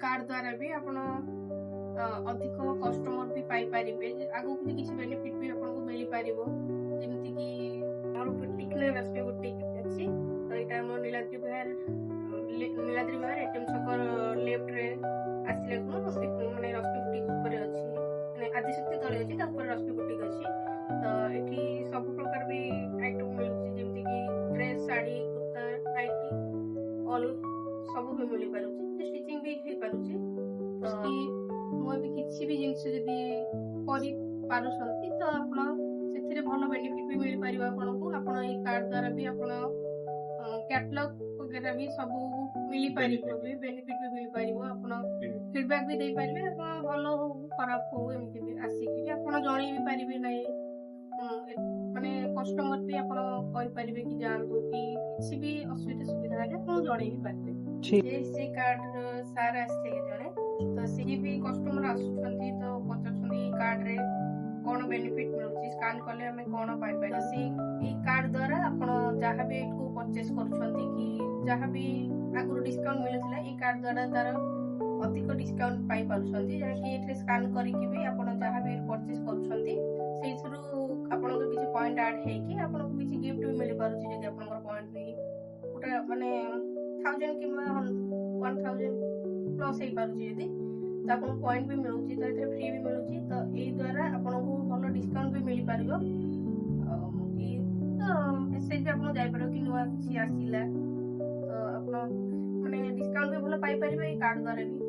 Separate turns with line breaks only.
card द्वारा भी आपण अधिक कस्टमर भी पाई पारिबे आगु भी किछि बेनिफिट भी आपन को मिली पारिबो जेमति कि हमर बुटीक ने रस्पे बुटीक अछि तो एटा हम नीलाद्री बिहार एटीएम छकर लेफ्ट रे आसिले को माने रस्पे बुटीक ऊपर अछि माने आदिशक्ति तळे अछि ता ऊपर रस्पे बुटीक अछि तो एठी सब प्रकार भी आइटम मिलुछि जेमति कि dress sari kurta nightie all सब भी मिली पारुछि स्टिचिंग भी हे पारुछि तो मो भी किछि भी जिंस जदी करि पारुछंती तो आपण सेथिरे भलो बेनिफिट भी मिली पारिबा आपनको आपण ए कार्ड द्वारा भी आपण कैटलॉग वगैरह भी सब मिली पारिबो भी बेनिफिट भी मिली पारिबो आपण फीडबैक भी दे पारिबे आपण भलो हो खराब हो एमति भी आसी कि आपण जणी भी पारिबे नै माने कस्टमर भी आपण कहि पारिबे कि जानतो कि किछि भी असुविधा सुविधा है आपण जणी भी पारिबे से कार्ड सार आस्ते जणे तो से भी कस्टमर आसुछंती तो पचाछंती कार्ड रे कोन बेनिफिट मिलुची स्कैन करले हमें कोन पाइ पाइ से ई कार्ड द्वारा आपण जहां भी को परचेस करछंती कि जहां भी आगु डिस्काउंट मिलुतला ई कार्ड द्वारा तार अधिक डिस्काउंट पाइ पारुछंती जहा कि एथे स्कैन करी कि भी आपण जहां भी परचेस करछंती सेइथरु आपण को किछि पॉइंट ऐड हे कि आपण को किछि गिफ्ट भी मिली पारुची जदि आपण पॉइंट भी उटा माने 1000 किंबा 1000 प्लस हे पारुची जदि तो आपन पॉइंट भी मिलुची तो एथे फ्री भी मिलुची तो ए द्वारा आपन को भलो डिस्काउंट भी मिली पारिबो ई तो मेसेज भी आपन जाय पारो कि नुवा किछि आसीला तो आपन माने डिस्काउंट भी भलो पाई पारिबो ए कार्ड द्वारा भी